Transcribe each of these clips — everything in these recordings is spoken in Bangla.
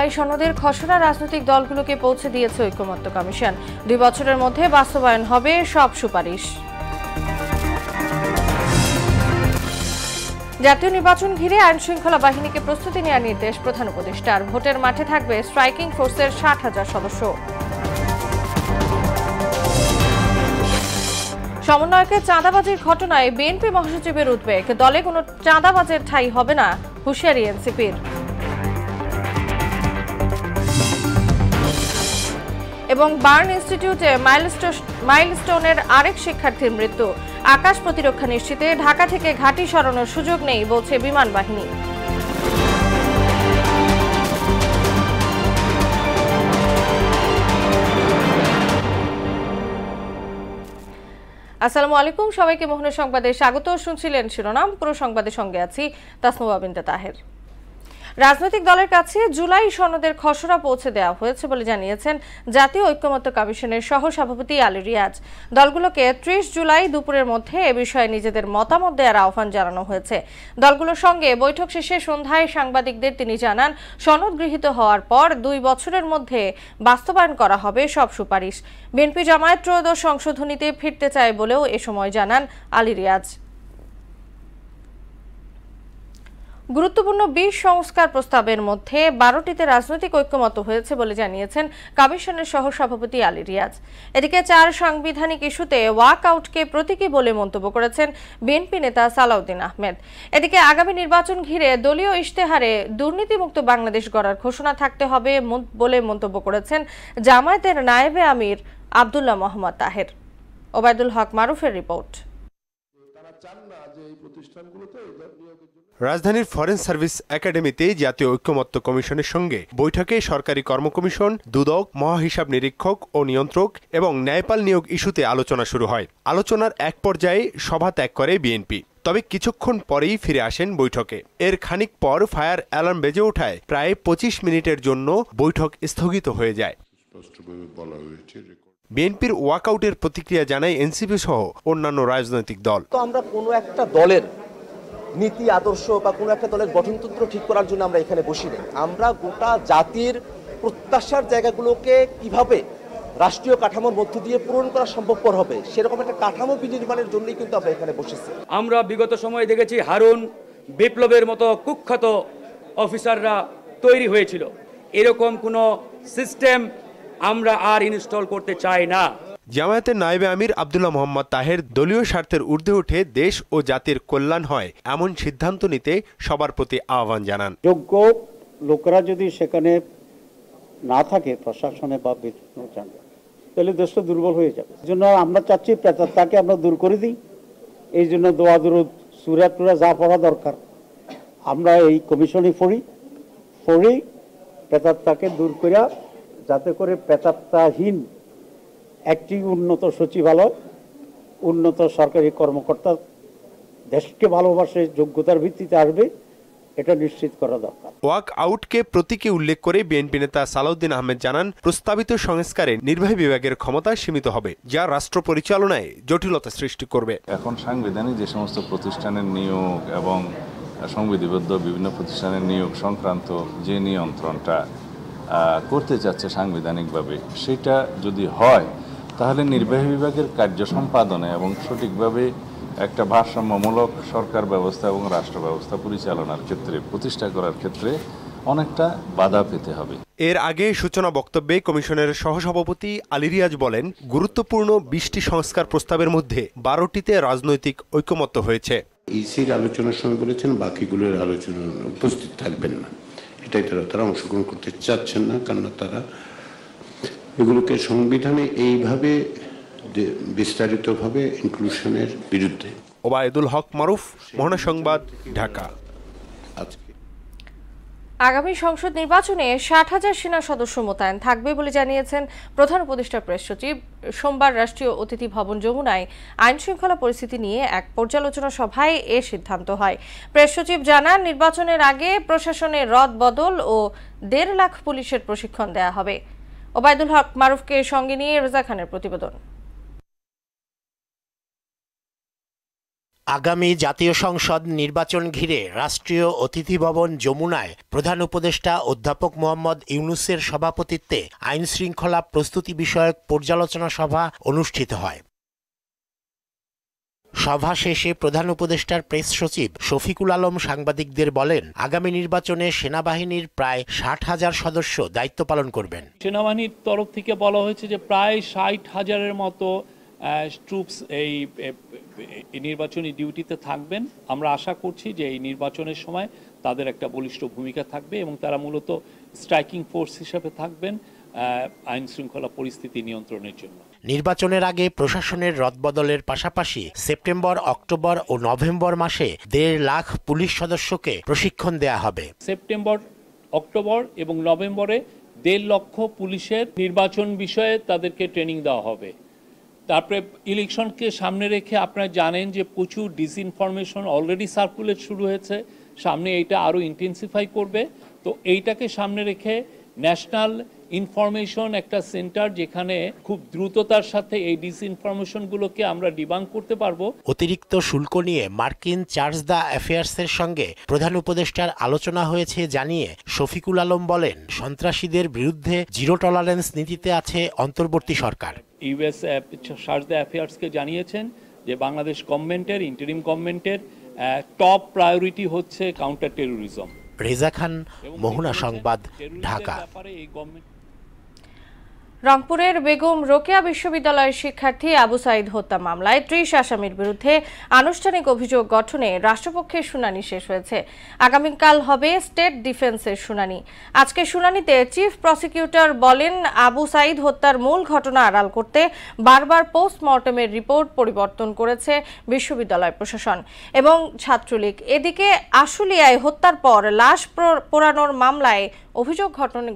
জুলাই সনদের খসড়া রাজনৈতিক দলগুলোকে পৌঁছে দিয়েছে ঐকমত্য কমিশন। 2 বছরের মধ্যে বাস্তবায়ন হবে সব সুপারিশ। জাতীয় নির্বাচন ঘিরে আইন শৃঙ্খলা বাহিনীকে প্রস্তুতি নেওয়ার নির্দেশ প্রধান উপদেষ্টার। ভোটের মাঠে থাকবে স্ট্রাইকিং ফোর্সের 60,000 সদস্য। সমন্বয়কের চাঁদাবাজির ঘটনায় বিএনপি মহাসচিবের উদ্বেগ। দলে কোনো চাঁদাবাজের ঠাঁই হবে না, হুঁশিয়ারি এনসিপির। এবং বার্ন ইনস্টিটিউটে মাইলস্টোনের আরেক শিক্ষার্থীর মৃত্যু। আকাশ প্রতিরক্ষা নিশ্চিতে ঢাকা থেকে ঘাঁটি সরানোর সুযোগ নেই বলছে বিমান বাহিনী। আসসালামু আলাইকুম, সবাইকে মোহনের সংবাদে স্বাগত। শুনছিলেন শিরোনাম, পুরো সংবাদের সঙ্গে আছি তাসনুবা বিনতে তাহের। রাজনৈতিক দলের কাছে জুলাই সনদের খসড়া পৌঁছে দেওয়া হয়েছে বলে জানিয়েছেন জাতীয় ঐকমত্য কমিশনের সহসভাপতি আলী রিয়াজ। দলগুলোকে 30 জুলাই দুপুরের মধ্যে এ বিষয়ে নিজেদের মতামত দেওয়ার আহ্বান জানানো হয়েছে। দলগুলোর সঙ্গে বৈঠক শেষে সন্ধ্যায় সাংবাদিকদের তিনি জানান, সনদ গৃহীত হওয়ার পর 2 বছরের মধ্যে বাস্তবায়ন করা হবে সব সুপারিশ। বিএনপি জামায়াত ত্রয়োদশ সংশোধনীতে ফিরতে চায় বলেও এ সময় জানান আলী রিয়াজ। গুরুত্বপূর্ণ 20 সংস্কার প্রস্তাবের মধ্যে 12টিতে রাজনৈতিক ঐক্যমত হয়েছে বলে জানিয়েছেন কমিশনের সহসভাপতি আলী রিয়াজ। এদিকে 4 সাংবিধানিক ইস্যুতে ওয়াক আউটকে প্রতীকী বলে মন্তব্য করেছেন বিএনপি নেতা সালাউদ্দিন আহমেদ। এদিকে আগামী নির্বাচন ঘিরে দলীয় ইশতেহারে দুর্নীতিমুক্ত বাংলাদেশ গড়ার ঘোষণা থাকতে হবে বলে মন্তব্য করেছেন জামায়াতের নায়েবে আমির আব্দুল্লাহ মোহাম্মদ তাহের। ওবায়দুল হক মারুফের রিপোর্ট। রাজধানীর ফরেন সার্ভিস একাডেমিতে জাতীয় ঐকমত্য কমিশনের সঙ্গে বৈঠকে সরকারি কর্ম কমিশন, দুদক, মহাহিসাব নিরীক্ষক ও নিয়ন্ত্রক এবং ন্যায়পাল নিয়োগ ইস্যুতে আলোচনা শুরু হয়। আলোচনার এক পর্যায়ে সভা ত্যাগ করে বিএনপি, তবে কিছুক্ষণ পরেই ফিরে আসেন বৈঠকে। এর খানিক পর ফায়ার অ্যালার্ম বেজে ওঠায় প্রায় 25 মিনিটের জন্য বৈঠক স্থগিত হয়ে যায়। বিএনপির ওয়াকআউটের প্রতিক্রিয়া জানায় এনসিপি সহ অন্যান্য রাজনৈতিক দল। তো আমরা কোনো একটা দলের নীতি আদর্শ বা কোনো একটা দলের গঠনতন্ত্র ঠিক করার জন্য আমরা এখানে বসি না। আমরা গোটা জাতির প্রত্যাশার জায়গাগুলোকে কিভাবে রাষ্ট্রীয় কাঠামোর মধ্য দিয়ে পূরণ করা সম্ভবপর হবে সেরকম একটা কাঠামো বিনির্মাণের জন্যই কিন্তু আমরা এখানে বসেছি। আমরা বিগত সময়ে দেখেছি হারুন বিপ্লবের মতো কুখ্যাত অফিসাররা তৈরি হয়েছিল। এরকম কোনো সিস্টেম আমরা আর ইনস্টল করতে চাই না। জামায়াতের নায়েবে আমির আব্দুল্লাহ মোহাম্মদ তাহের দলীয় স্বার্থের ঊর্ধ্বে উঠে দেশ ও জাতির কল্যাণ হয় এমন সিদ্ধান্ত নিতে সবার প্রতি আহ্বান জানান। যোগ্য লোকেরা যদি সেখানে না থাকে প্রশাসনে বা তাহলে দেশটা দুর্বল হয়ে যাবে। এই জন্য আমরা চাচ্ছি প্রেতাত্মাকে আমরা দূর করে দিই। এই জন্য দোয়া দুরুদ সূরা টুরা যা পড়া দরকার আমরা এই কমিশনে পড়ি প্রেতাত্মাকে দূর করিয়া, যাতে করে প্রেতাত্মাহীন একটি উন্নত সচিবালয়, উন্নত সরকারি কর্মকর্তা দেশকে ভালোবাসে যোগ্যতার ভিত্তিতে আসবে, এটা নিশ্চিত করা দরকার। ওয়াক আউটকে প্রতীকী উল্লেখ করে বিএনপি নেতা সালাউদ্দিন আহমেদ জানান, প্রস্তাবিত সংস্কারে নির্বাহী বিভাগের ক্ষমতা সীমিত হবে, যা রাষ্ট্র পরিচালনায় জটিলতা সৃষ্টি করবে। এখন সাংবিধানিক যে সমস্ত প্রতিষ্ঠানের নিয়োগ এবং সংবিধিবদ্ধ বিভিন্ন প্রতিষ্ঠানের নিয়োগ সংক্রান্ত যে নিয়ন্ত্রণটা করতে চাচ্ছে সাংবিধানিকভাবে, সেটা যদি হয় তাহলে নির্বাহী বিভাগের কার্য সম্পাদনে এবং সঠিকভাবে একটা ভারসাম্যমূলক সরকার ব্যবস্থা এবং রাষ্ট্র ব্যবস্থা পরিচালনার ক্ষেত্রে প্রতিষ্ঠা করার ক্ষেত্রে অনেকটা বাধা পেতে হবে। এর আগে সূচনা বক্তব্যে কমিশনের সহসভাপতি আলী রিয়াজ বলেন, গুরুত্বপূর্ণ 20টি সংস্কার প্রস্তাবের মধ্যে 12টিতে রাজনৈতিক ঐকমত্য হয়েছে। ইসির আলোচনার সময় বলেছেন বাকিগুলোর আলোচনা উপস্থিত থাকবেন না, এটাই তারা অংশগ্রহণ করতে চাচ্ছেন না, কারণ তারা এগুলোকে সংবিধানে এইভাবে বিস্তারিতভাবে ইনক্লুশনের বিরুদ্ধে। ওবায়দুল হক মারুফ, মোহনা সংবাদ, ঢাকা। আগামী সংসদ নির্বাচনে 60,000 সেনা সদস্য মোতায়েন থাকবে বলে জানিয়েছেন প্রধান উপদেষ্টা প্রেস সচিব। সোমবার রাষ্ট্রীয় অতিথি ভবন যমুনায় আইন শৃঙ্খলা পরিস্থিতি নিয়ে এক পর্যালোচনা সভায় এ সিদ্ধান্ত হয়। প্রেস সচিব জানান, নির্বাচনের আগে প্রশাসনের রদ বদল ও 1.5 লাখ পুলিশের প্রশিক্ষণ দেয়া হবে। ওবায়দুল হক মারুফকে সঙ্গে নিয়ে রেজা খানের প্রতিবেদন। আগামী জাতীয় সংসদ নির্বাচন ঘিরে রাষ্ট্রীয় অতিথি ভবন যমুনায় প্রধান উপদেষ্টা অধ্যাপক মোহাম্মদ ইউনূসের সভাপতিত্বে আইন শৃঙ্খলা প্রস্তুতি বিষয়ক পর্যালোচনা সভা অনুষ্ঠিত হয়। সভা শেষে প্রধান উপদেষ্টার প্রেস সচিব শফিকুল আলম সাংবাদিকদের বলেন, আগামী নির্বাচনে সেনাবাহিনীর প্রায় 60,000 সদস্য দায়িত্ব পালন করবেন। সেনাবাহিনীর তরফ থেকে বলা হয়েছে যে প্রায় 60,000-এর মতো ট্রুপস এই নির্বাচনী ডিউটিতে থাকবেন। আমরা আশা করছি যে এই নির্বাচনের সময় তাদের একটা বলিষ্ঠ ভূমিকা থাকবে এবং তারা মূলত স্ট্রাইকিং ফোর্স হিসেবে থাকবেন আইন শৃঙ্খলা পরিস্থিতি নিয়ন্ত্রণের জন্য। নির্বাচনের আগে প্রশাসনের রদবদলের পাশাপাশি সেপ্টেম্বর, অক্টোবর ও নভেম্বর মাসে 1.5 লাখ পুলিশ সদস্যকে প্রশিক্ষণ দেয়া হবে। সেপ্টেম্বর, অক্টোবর এবং নভেম্বরে 1.5 লক্ষ পুলিশের নির্বাচন বিষয়ে তাদেরকে ট্রেনিং দেওয়া হবে। তারপরে ইলেকশনকে সামনে রেখে আপনারা জানেন যে প্রচুর ডিসইনফরমেশন অলরেডি সার্কুলেট শুরু হয়েছে, সামনে এইটা আরও ইন্টেন্সিফাই করবে। তো এইটাকে সামনে রেখে ন্যাশনাল ইনফরমেশন একটা সেন্টার, যেখানে খুব দ্রুততার সাথে এই ডিসইনফরমেশনগুলোকে আমরা ডিবাঙ্ক করতে পারবো। অতিরিক্ত শুল্ক নিয়ে মার্কিন চার্জ দ্য অ্যাফেয়ার্সের সঙ্গে প্রধান উপদেষ্টার আলোচনা হয়েছে জানিয়ে শফিকুল আলম বলেন, সন্ত্রাসীদের বিরুদ্ধে জিরো টলারেন্স নীতিতে আছে অন্তর্বর্তী সরকার। ইউএস চার্জ দ্য অ্যাফেয়ার্সকে জানিয়েছেন যে বাংলাদেশ গভর্নমেন্টের, ইন্টারিম গভর্নমেন্টের টপ প্রায়োরিটি হচ্ছে কাউন্টার টেরোরিজম। রেজা খান, মোহনা সংবাদ, ঢাকা। রংপুরের বেগম রোকেয়া বিশ্ববিদ্যালয়ের শিক্ষার্থী আবু সাইদ হত্যা মামলায় 30 আসামির বিরুদ্ধে আনুষ্ঠানিক অভিযোগ গঠনে রাষ্ট্রপক্ষের শুনানি শেষ হয়েছে। আগামীকাল হবে স্টেট ডিফেন্সের শুনানি। আজকে শুনানিতে চিফ প্রসিকিউটর বলেন, আবু সাইদ হত্যার মূল ঘটনা আড়াল করতে বারবার পোস্টমর্টমের রিপোর্ট পরিবর্তন করেছে বিশ্ববিদ্যালয় প্রশাসন এবং ছাত্রলীগ। এদিকে আশুলিয়ায় হত্যার পর লাশ পোড়ানোর মামলায় অভিযোগ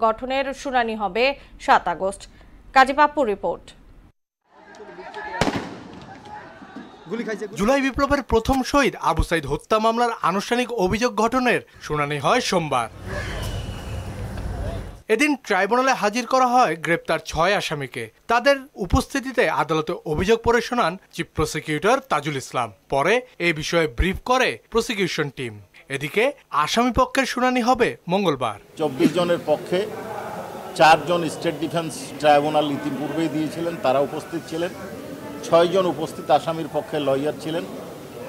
গঠনের শুনানি হবে 7 আগস্ট। কাজী পাপ্পুর রিপোর্ট। জুলাই বিপ্লবের প্রথম শহীদ আবু সাইদ হত্যা মামলার আনুষ্ঠানিক অভিযোগ গঠনের শুনানি হয় সোমবার। এদিন ট্রাইব্যুনালে হাজির করা হয় গ্রেপ্তার 6 আসামিকে। তাদের উপস্থিতিতে আদালতে অভিযোগ পড়ে শোনান চিফ প্রসিকিউটর তাজুল ইসলাম। পরে এই বিষয়ে ব্রিফ করে প্রসিকিউশন টিম। এদিকে আসামি পক্ষের শুনানি হবে মঙ্গলবার। 24 জনের পক্ষে 4 জন স্টেট ডিফেন্স ট্রাইব্যুনাল ইতিপূর্বেই দিয়েছিলেন, তারা উপস্থিত ছিলেন। 6 জন উপস্থিত আসামির পক্ষে লয়ার ছিলেন।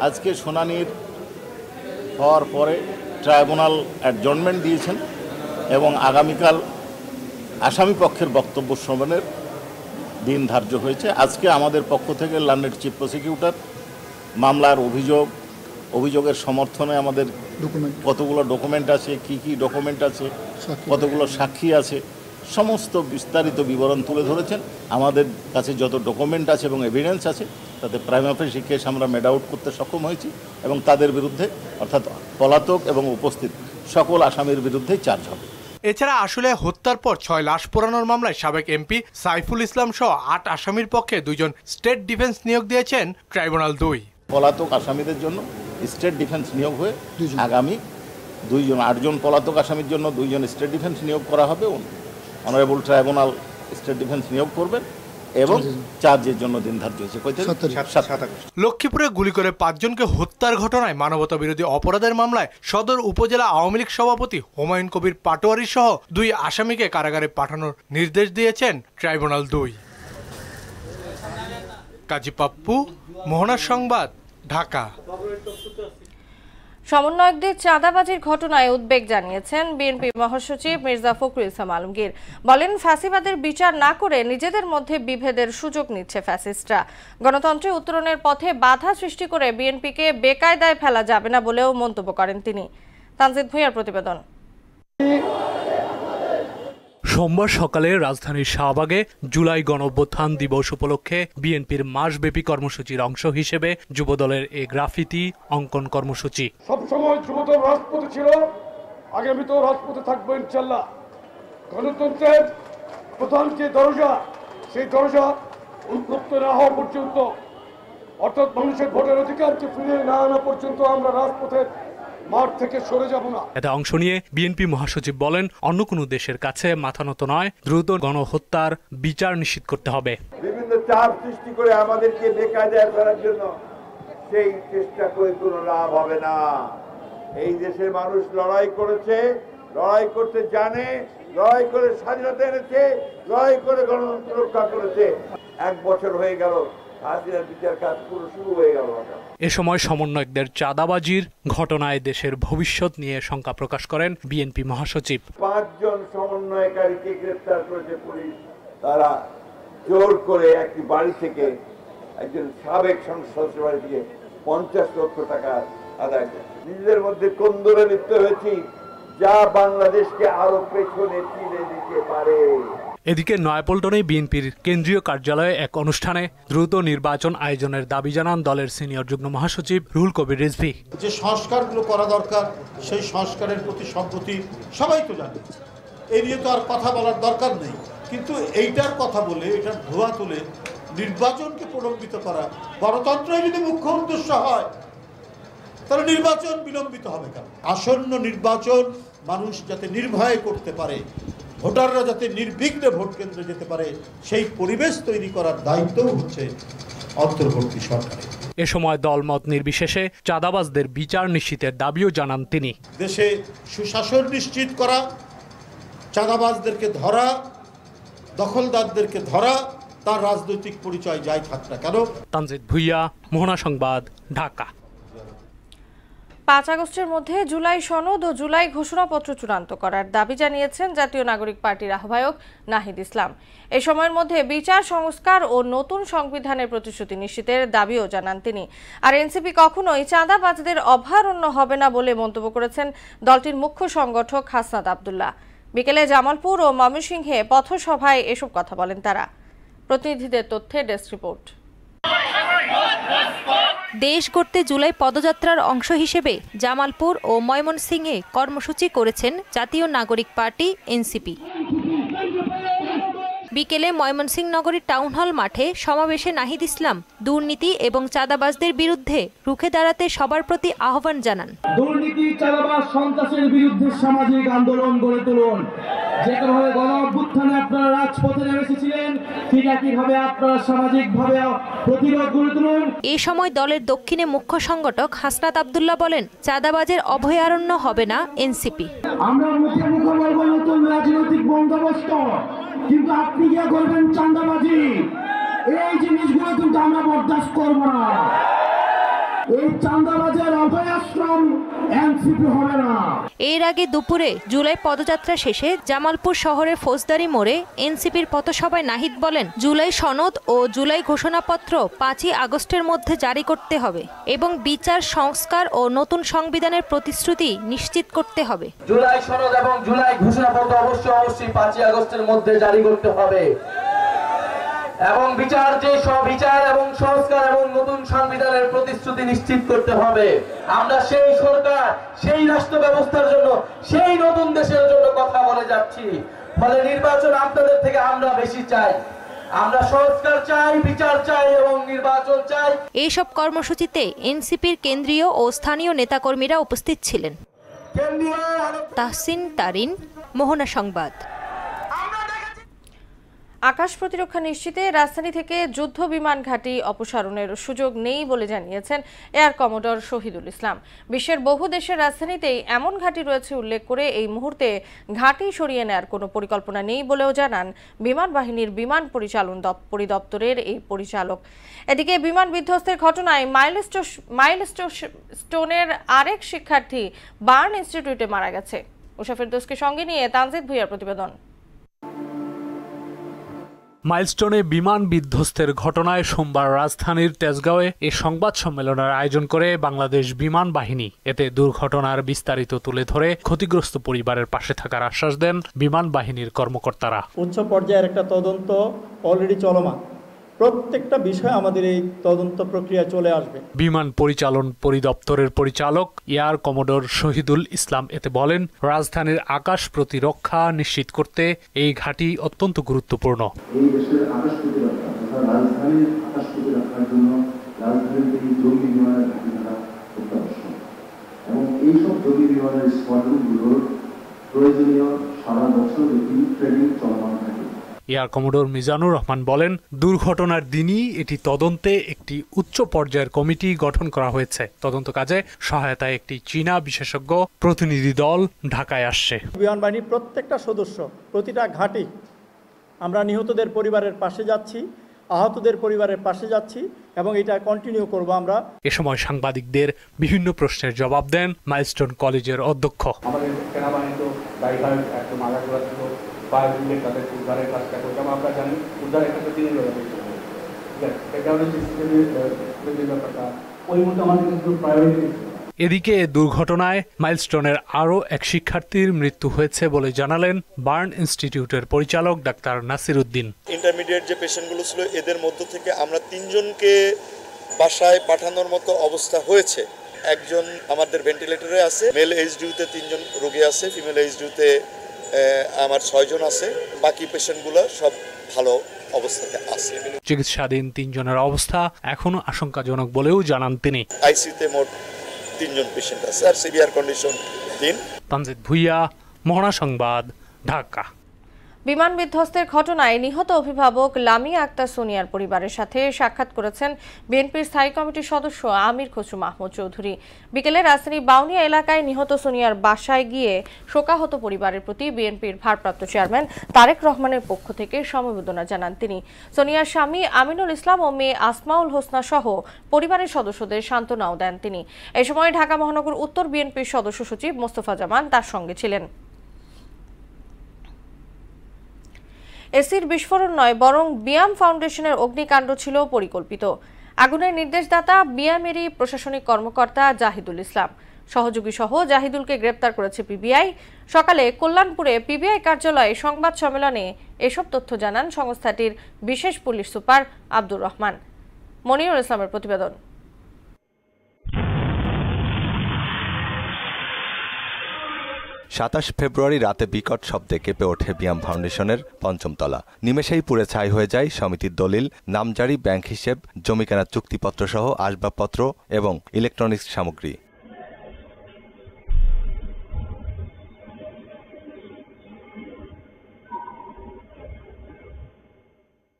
আজকে শুনানির হওয়ার পরে ট্রাইব্যুনাল অ্যাডজর্নমেন্ট দিয়েছেন এবং আগামীকাল আসামি পক্ষের বক্তব্য শ্রবণের দিন ধার্য হয়েছে। আজকে আমাদের পক্ষ থেকে লন্ডনের চিফ প্রসিকিউটর মামলার অভিযোগের সমর্থনে আমাদের কতগুলো ডকুমেন্ট আছে, কি কি ডকুমেন্ট আছে, কতগুলো সাক্ষী আছে, সমস্ত বিস্তারিত বিবরণ তুলে ধরেছেন। আমাদের কাছে যত ডকুমেন্ট আছে এবং এভিডেন্স আছে তাতে প্রাইমা ফেসি কেস আমরা মেড আউট করতে সক্ষম হয়েছি এবং তাদের বিরুদ্ধে অর্থাৎ পলাতক এবং উপস্থিত সকল আসামির বিরুদ্ধেই চার্জ হবে। এছাড়া আসলে হত্যার পর 6 লাশ পোড়ানোর মামলায় সাবেক এমপি সাইফুল ইসলাম সহ 8 আসামির পক্ষে 2 জন স্টেট ডিফেন্স নিয়োগ দিয়েছেন ট্রাইব্যুনাল 2। পলাতক আসামিদের জন্য স্টেট ডিফেন্স নিয়োগ হয়ে আগামী 2 জন 8 জন পলাতক আসামির জন্য 2 জন স্টেট ডিফেন্স নিয়োগ করা হবে। অনারেবল ট্রাইব্যুনাল স্টেট ডিফেন্স নিয়োগ করবেন এবং চার্জের জন্য দিন ধার্য হয়েছে। লক্ষ্মীপুরে গুলি করে 5 জনকে হত্যার ঘটনায় মানবতা বিরোধী অপরাধের মামলায় সদর উপজেলা আওয়ামী লীগ সভাপতি হুমায়ুন কবির পাটোয়ারি সহ 2 আসামিকে কারাগারে পাঠানোর নির্দেশ দিয়েছেন ট্রাইব্যুনাল 2। কাজী পাপ্পু, মোহনা সংবাদ, ঢাকা। সমন্বয়কদের চাঁদাবাজির ঘটনায় উদ্বেগ জানিয়েছেন বিএনপি মহাসচিব মির্জা ফখরুল ইসলাম আলমগীর। বলেন, ফ্যাসিবাদের বিচার না করে নিজেদের মধ্যে বিভেদের সুযোগ নিচ্ছে ফ্যাসিস্টরা। গণতন্ত্রে উত্তরণের পথে বাধা সৃষ্টি করে বিএনপিকে বেকায়দায় ফেলা যাবে না বলেও মন্তব্য করেন তিনি। তানজিদ ভূঁইয়ার প্রতিবেদন। সোমবার সকালে রাজধানীর শাহবাগে জুলাই গণঅভ্যুত্থান দিবস উপলক্ষে বিএনপির মাসব্যাপী কর্মসূচির অংশ হিসেবে যুবদলের এই গ্রাফিতি অঙ্কন কর্মসূচি। সবসময় যুবদল রাজপথে ছিল, আগামীতেও রাজপথে থাকবো ইনশাল্লাহ। গণতন্ত্রের প্রধান যে দরজা, সেই দরজা উন্মুক্ত না হওয়া পর্যন্ত, অর্থাৎ মানুষের ভোটের অধিকারকে ফিরিয়ে না আনা পর্যন্ত আমরা রাজপথের মাঠ থেকে সরে যাব না। এতে অংশ নিয়ে বিএনপি মহাসচিব বলেন, অন্য কোনো দেশের কাছে মাথা নত নয়, দ্রুত গণহত্যার বিচার নিশ্চিত করতে হবে। বিভিন্ন চাপ সৃষ্টি করে আমাদেরকে বেকায়দায় ফেলার জন্য সেই চেষ্টা করে কোনো লাভ হবে না। এই দেশের মানুষ লড়াই করেছে, লড়াই করতে জানে, লড়াই করে স্বাধীনতা এনেছে, লড়াই করে গণতন্ত্র রক্ষা করেছে। 1 বছর হয়ে গেল, হাসিনার বিচার কাজ পুরো শুরু হয়ে গেল। এ সময় সমন্বয়কদের চাঁদাবাজির ঘটনায় দেশের ভবিষ্যৎ নিয়ে শঙ্কা প্রকাশ করেন বিএনপি মহাসচিব। 5 জন সমন্বয়কারীকে গ্রেফতার করেছে পুলিশ। তারা জোর করে একটি বাড়ি থেকে, একজন সাবেক সংসদ সদস্যের বাড়ি থেকে 50 লক্ষ টাকা আদায় করে নিজেদের মধ্যে কোন্দলে লিপ্ত হয়েছি, যা বাংলাদেশকে আরো পেছনে ঠেলে দিতে পারে। এদিকে নয়াপল্টনে বিএনপির কেন্দ্রীয় কার্যালয়ে এক অনুষ্ঠানে দ্রুত নির্বাচন আয়োজনের দাবি জানান দলের সিনিয়র যুগ্ম মহাসচিব রুহুল কবির রিজভী। যে সংস্কারগুলো করা দরকার, সেই সংস্কারের প্রতি সম্প্রতি সবাই তো জানে, এই নিয়ে তো আর কথা বলার দরকার নেই। কিন্তু এইটার কথা বলে, এটার ধোয়া তুলে নির্বাচনকে প্রলম্বিত করা, গণতন্ত্রই যদি মুখ্য উদ্দেশ্য হয় তাহলে নির্বাচন বিলম্বিত হবে কেন? আসন্ন নির্বাচন মানুষ যাতে নির্ভয়ে করতে পারে, ভোটাররা যাতে নির্বিঘ্নে ভোট কেন্দ্রে যেতে পারে, সেই পরিবেশ তৈরি করার দায়িত্ব হচ্ছে অন্তর্বর্তী সরকারের। এ সময় দলমত নির্বিশেষে চাঁদাবাজদের বিচার নিশ্চিতের দাবিও জানান তিনি। দেশে সুশাসন নিশ্চিত করা, চাঁদাবাজদেরকে ধরা, দখলদারদেরকে ধরা, তার রাজনৈতিক পরিচয় যাই থাক না কেন। তানজিদ ভুইয়া, মোহনা সংবাদ, ঢাকা। 5 আগস্টের মধ্যে জুলাই সনদ ও জুলাই ঘোষণাপত্র চূড়ান্ত করার দাবি জানিয়েছেন জাতীয় নাগরিক পার্টির আহ্বায়ক নাহিদ ইসলাম। এই সময়ের মধ্যে বিচার সংস্কার ও নতুন সংবিধানের প্রতিশ্রুতি নিশ্চিতের দাবিও জানান তিনি। আর এনসিপি কখনোই চাঁদাবাজদের অভয়ারণ্য হবে না বলে মন্তব্য করেছেন দলটির মুখ্য সংগঠক হাসনাত আব্দুল্লাহ। বিকেলে জামালপুর ও ময়মনসিংহে পথসভায় এসব কথা বলেন তারা। প্রতিনিধিদের তথ্যে ডেস্ক রিপোর্ট। দেশ গড়তে জুলাই পদযাত্রার অংশ হিসেবে জামালপুর ও ময়মনসিংহে কর্মসূচি করেছেন জাতীয় নাগরিক পার্টি এনসিপি। বিকেলে ময়মনসিংহ নগরীর টাউন হল মাঠে সমাবেশে নাহিদ ইসলাম দুর্নীতি এবং চাঁদাবাজদের বিরুদ্ধে রুখে দাঁড়াতে সবার প্রতি আহ্বান জানান। দুর্নীতি, চাঁদাবাজ, সন্ত্রাসের বিরুদ্ধে সামাজিক আন্দোলন গড়ে তুলুন। যেভাবে গণ অভ্যুত্থানে আপনারা রাজপথে নেমে এসেছিলেন, ঠিক একইভাবে আপনারা সামাজিকভাবে প্রতিরোধ গড়ে তুলুন। এই সময় দলের দক্ষিণে মুখ্য সংগঠক হাসনাত আব্দুল্লাহ বলেন, চাঁদাবাজের অভয়ারণ্য হবে না এনসিপি। আমরা মুখে মুখে বলবো নতুন রাজনৈতিক বন্দোবস্ত, কিন্তু আপনি কি করবেন চাঁদাবাজি? এই জিনিসগুলো কিন্তু আমরা বরদাস্ত করব না। এই চাঁদাবাজের অভয়াশ্রম এনসিপি হবে না। এর আগে দুপুরে জুলাই পদযাত্রা শেষে জামালপুর শহরের ফৌজদারি মোড়ে এনসিপির পথসভায় নাহিদ বলেন, জুলাই সনদ ও জুলাই ঘোষণাপত্র 5 আগস্টের মধ্যে জারি করতে হবে এবং বিচার সংস্কার ও নতুন সংবিধানের প্রতিশ্রুতি নিশ্চিত করতে হবে। জুলাই সনদ এবং জুলাই ঘোষণাপত্র অবশ্যই 5 আগস্টের মধ্যে জারি করতে হবে এবং বিচার এবং সংস্কার এবং নতুন সংবিধানের প্রতিশ্রুতি নিশ্চিত করতে হবে। আমরা সেই সরকার, সেই রাষ্ট্র ব্যবস্থার জন্য, সেই নতুন দেশের জন্য কথা বলে যাচ্ছি। ফলে নির্বাচন আপনাদের থেকে আমরা বেশি চাই। আমরা সংস্কার চাই, বিচার চাই এবং নির্বাচন চাই। এইসব কর্মসূচিতে এনসিপির কেন্দ্রীয় ও স্থানীয় নেতাকর্মীরা উপস্থিত ছিলেন। তাহসিন তারিন, মোহনা সংবাদ। আকাশ প্রতিরক্ষা নিশ্চিতে রাজধানী থেকে যুদ্ধ বিমান ঘাঁটি অপসারণের সুযোগ নেই বলে জানিয়েছেন এয়ার কমোডর শহীদুল ইসলাম। বিশ্বের বহু দেশের রাজধানীতেই এমন ঘাঁটি রয়েছে উল্লেখ করে এই মুহূর্তে ঘাঁটি সরিয়ে নেওয়ার কোনো পরিকল্পনা নেই বলেও জানান বিমান বাহিনীর বিমান পরিচালন পরিদপ্তরের এই পরিচালক। এদিকে বিমান বিধ্বস্তের ঘটনায় মাইলস্টোনের আরেক শিক্ষার্থী বার্ন ইনস্টিটিউটে মারা গেছে। উষা ফেরদৌসকে সঙ্গে নিয়ে তানজিদ ভুইয়ার প্রতিবেদন। মাইলস্টোনে বিমান বিধ্বস্তের ঘটনায় সোমবার রাজধানীর তেজগাঁওয়ে এ সংবাদ সম্মেলনের আয়োজন করে বাংলাদেশ বিমান বাহিনী। এতে দুর্ঘটনার বিস্তারিত তুলে ধরে ক্ষতিগ্রস্ত পরিবারের পাশে থাকার আশ্বাস দেন বিমান বাহিনীর কর্মকর্তারা। উচ্চ পর্যায়ের একটা তদন্ত অলরেডি চলমান, প্রত্যেকটা বিষয় আমাদের এই তদন্ত প্রক্রিয়া চলে আসবে। বিমান পরিচালন পরিদপ্তরের পরিচালক এয়ার কমোডর শহীদুল ইসলাম এতে বলেন, রাজধানীর আকাশ প্রতিরক্ষা নিশ্চিত করতে এই ঘাঁটি অত্যন্ত গুরুত্বপূর্ণ। এই দেশের আকাশ প্রতিরক্ষা তথা রাজধানীর আকাশ প্রতিরক্ষার জন্য রাজধানীর এই জঙ্গি বিমানের ঘাঁটি থাকা অত্যাবশ্যক এবং এইসব জঙ্গি বিমানের স্কোয়াড্রনগুলোর প্রয়োজনীয় সারা বছর একটি ট্রেনিং চলমান থাকে। এয়ার কমোডোর মিজানুর রহমান বলেন, দুর্ঘটনার দিনই এটি তদন্তে একটি উচ্চ পর্যায়ের কমিটি গঠন করা হয়েছে। তদন্ত কাজে সহায়তায় একটি চীনা বিশেষজ্ঞ প্রতিনিধি দল ঢাকায় আসছে। বিমান বাহিনীর প্রত্যেকটা সদস্য, প্রতিটা ঘাঁটি আমরা নিহতদের পরিবারের পাশে যাচ্ছি, আহতদের পরিবারের পাশে যাচ্ছি এবং এটা কন্টিনিউ করব আমরা। এ সময় সাংবাদিকদের বিভিন্ন প্রশ্নের জবাব দেন মাইলস্টোন কলেজের অধ্যক্ষ। আমাদের সেনাবাহিনী তো ড্রাইভার একদম আগাগোড়া ছিল, ফায়ার ব্রিগেড তাদের উদ্ধারের কাজটা করছে। আমরা জানি উদ্ধারের কাজটা তিনি ব্যাপারটা ওই মতো আমাদের কিন্তু প্রায়োরিটি। এদিকে দুর্ঘটনায় মাইলস্টোনের আরও এক শিক্ষার্থীর মৃত্যু হয়েছে বলে জানালেন বার্ন ইনস্টিটিউটের পরিচালক ডাক্তার নাসির উদ্দিন। ইন্টারমিডিয়েট যে পেশেন্টগুলো ছিল এদের মধ্য থেকে আমরা 3 জনকে বাসায় পাঠানোর মতো অবস্থা হয়েছে। একজন আমাদের ভেন্টিলেটরে আছে, মেল এইচডিউতে 3 জন রোগী আছে, ফিমেল এইচডিউতে আমার 6 জন আছে। বাকি পেশেন্টগুলো সব ভালো অবস্থাতে আছে। চিকিৎসাধীন 3 জনের অবস্থা এখনো আশঙ্কাজনক বলেও জানান তিনি। আইসিইউতে মোট 3 জন পেশেন্ট আছে আর সিভিয়ার কন্ডিশন 3। তানজিদ ভুইয়া, মহনা সংবাদ, ঢাকা। বিমান বিধ্বস্তের ঘটনায় নিহত অভিভাবক লামিয়া আক্তার সোনিয়ার পরিবারের সাথে সাক্ষাৎ করেছেন বিএনপির স্থায়ী কমিটির সদস্য আমির খসরু মাহমুদ চৌধুরী। বিকেলে রাজধানীর বাউনিয়া এলাকায় নিহত সোনিয়ার বাসায় গিয়ে শোকাহত পরিবারের প্রতি বিএনপির ভারপ্রাপ্ত চেয়ারম্যান তারেক রহমানের পক্ষ থেকে সমবেদনা জানান তিনি। সোনিয়ার স্বামী আমিনুল ইসলাম ও মেয়ে আসমাউল হোসনা সহ পরিবারের সদস্যদের সান্ত্বনাও দেন তিনি। এ সময় ঢাকা মহানগর উত্তর বিএনপির সদস্য সচিব মোস্তফা জামান তার সঙ্গে ছিলেন। এসির বিস্ফোরণ নয়, বরং বিয়াম ফাউন্ডেশনের অগ্নিকাণ্ড ছিল পরিকল্পিত। আগুনের নির্দেশদাতা বিয়ামেরই প্রশাসনিক কর্মকর্তা জাহিদুল ইসলাম। সহযোগী সহ জাহিদুলকে গ্রেপ্তার করেছে পিবিআই। সকালে কল্যাণপুরে পিবিআই কার্যালয়ে সংবাদ সম্মেলনে এসব তথ্য জানান সংস্থাটির বিশেষ পুলিশ সুপার আব্দুর রহমান। মনিরুল ইসলামের প্রতিবেদন। 27 ফেব্রুয়ারি রাতে বিকট শব্দে কেঁপে ওঠে বিয়াম ফাউন্ডেশনের ৫ম তলা। নিমেষেই পুড়ে ছাই হয়ে যায় সমিতির দলিল, নামজারি, ব্যাংক হিসেব, জমি কেনার চুক্তিপত্র সহ আসবাবপত্র এবং ইলেকট্রনিক্স সামগ্রী।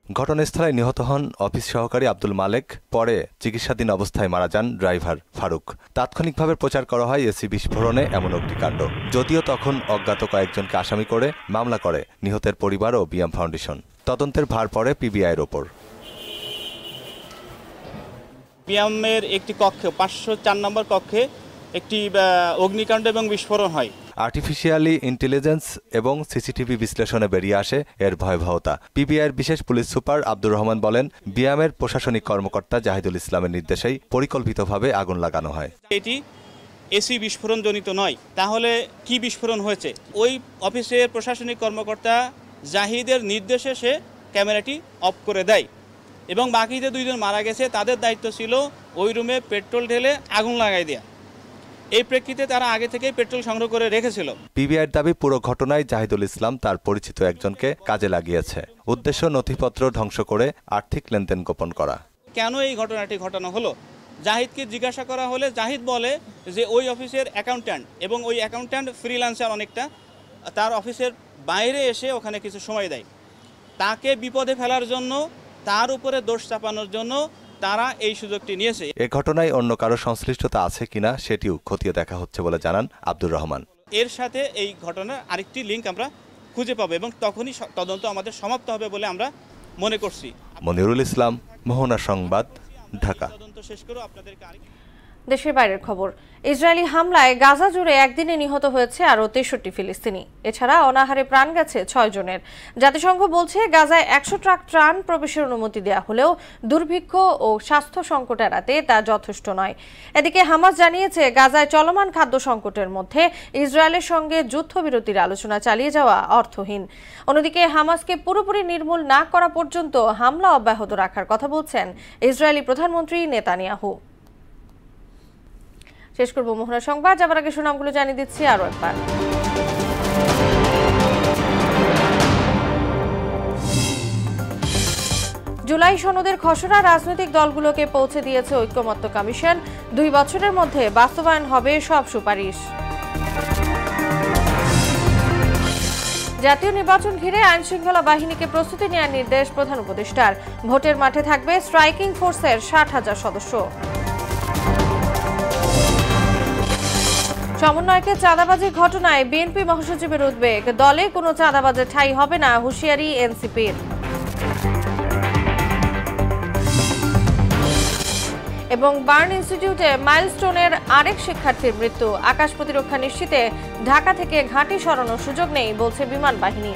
ঘটনাস্থলে নিহত হন অফিস সহকারী আব্দুল মালেক। পরে চিকিৎসাধীন অবস্থায় মারা যান ড্রাইভার ফারুক। তাৎক্ষণিকভাবে প্রচার করা হয় এসি বিস্ফোরণে এমন অগ্নিকাণ্ড। যদিও তখন অজ্ঞাত কয়েকজনকে আসামি করে মামলা করে নিহতের পরিবার ও বিয়াম ফাউন্ডেশন। তদন্তের ভার পড়ে পিবিআইয়ের ওপর। বিয়ামের একটি কক্ষে 504 নম্বর কক্ষে একটি অগ্নিকাণ্ড এবং বিস্ফোরণ হয়। আর্টিফিশিয়ালি ইন্টেলিজেন্স এবং সিসিটিভি বিশ্লেষণে বেরিয়ে আসে এর ভয়াবহতা। পিবিআইয়ের বিশেষ পুলিশ সুপার আব্দুর রহমান বলেন, বিয়ামের প্রশাসনিক কর্মকর্তা জাহিদুল ইসলামের নির্দেশেই পরিকল্পিতভাবে আগুন লাগানো হয়। এটি এসি বিস্ফোরণ জনিত নয়। তাহলে কি বিস্ফোরণ হয়েছে? ওই অফিসের প্রশাসনিক কর্মকর্তা জাহিদের নির্দেশে সে ক্যামেরাটি অফ করে দেয় এবং বাকি যে 2 জন মারা গেছে তাদের দায়িত্ব ছিল ওই রুমে পেট্রোল ঢেলে আগুন লাগাই দেয়া। এই প্রেক্ষিতে তারা আগে থেকে পেট্রোল সংগ্রহ করে রেখেছিল। পিবিআইয়ের দাবি, পুরো ঘটনায় জাহিদুল ইসলাম তার পরিচিত একজনকে কাজে লাগিয়েছে। উদ্দেশ্য নথিপত্র ধ্বংস করে আর্থিক লেনদেন গোপন করা। কেন এই ঘটনাটি ঘটানো হলো? জাহিদকে জিজ্ঞাসা করা হলে জাহিদ বলে যে ওই অফিসের অ্যাকাউন্ট্যান্ট এবং ওই অ্যাকাউন্ট্যান্ট ফ্রিল্যান্সার অনেকটা, তার অফিসের বাইরে এসে ওখানে কিছু সময় দেয়। তাকে বিপদে ফেলার জন্য, তার উপরে দোষ চাপানোর জন্য তারা এই সুযোগটি নিয়েছে। এ ঘটনায় অন্য কারো সংশ্লিষ্টতা আছে কিনা সেটিও খতিয়ে দেখা হচ্ছে বলে জানান আব্দুর রহমান। এর সাথে এই ঘটনার আরেকটি লিঙ্ক আমরা খুঁজে পাবো এবং তখনই তদন্ত আমাদের সমাপ্ত হবে বলে আমরা মনে করছি। মনিরুল ইসলাম, মোহনা সংবাদ, ঢাকা। তদন্ত শেষ করে আপনাদেরকে দেশের বাইরের খবর। ইসরায়েলি হামলায় গাজা জুড়ে একদিনে নিহত হয়েছে আরও 63 ফিলিস্তিনি। এছাড়া অনাহারে প্রাণ গেছে 6 জনের। জাতিসংঘ বলছে গাজায় 100 ট্রাক ত্রাণ প্রবেশের অনুমতি দেওয়া হলেও দুর্ভিক্ষ ও স্বাস্থ্য সংকট এড়াতে তা যথেষ্ট নয়। এদিকে হামাস জানিয়েছে গাজায় চলমান খাদ্য সংকটের মধ্যে ইসরায়েলের সঙ্গে যুদ্ধবিরতির আলোচনা চালিয়ে যাওয়া অর্থহীন। অন্যদিকে হামাসকে পুরোপুরি নির্মূল না করা পর্যন্ত হামলা অব্যাহত রাখার কথা বলছেন ইসরায়েলি প্রধানমন্ত্রী নেতানিয়াহু। শেষ করব মোহনা সংবাদ, যাবার আগে সুনামগুলো জানিয়ে দিচ্ছি আরো একবার। জুলাই সনদের খসড়া রাজনৈতিক দলগুলোকে পৌঁছে দিয়েছে ঐক্যমত্য কমিশন। 2 বছরের মধ্যে বাস্তবায়ন হবে সব সুপারিশ। জাতীয় নির্বাচন ঘিরে আইন শৃঙ্খলা বাহিনীকে প্রস্তুতি নেওয়ার নির্দেশ প্রধান উপদেষ্টার। ভোটের মাঠে থাকবে স্ট্রাইকিং ফোর্সের 60,000 সদস্য। সমন্বয়কে চাঁদাবাজির ঘটনায় বিএনপি মহাসচিবের উদ্বেগ। দলে কোনো চাঁদাবাজের ঠাঁই হবে না, হুঁশিয়ারি এনসিপির। এবং বার্ন ইনস্টিটিউটে মাইলস্টোনের আরেক শিক্ষার্থীর মৃত্যু। আকাশ প্রতিরক্ষা নিশ্চিতে ঢাকা থেকে ঘাঁটি সরানোর সুযোগ নেই বলছে বিমান বাহিনী।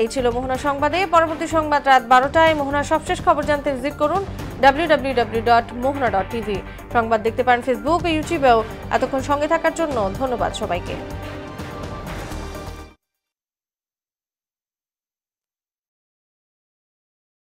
এই ছিল মোহনা সংবাদে। পরবর্তী সংবাদ রাত 12টায়। মোহনার সবশেষ খবর জানতে ভিজিট করুন www.mohana.tv। সংবাদ দেখতে পারেন ফেসবুক ও ইউটিউবেও। এতক্ষণ সঙ্গে থাকার জন্য ধন্যবাদ সবাইকে।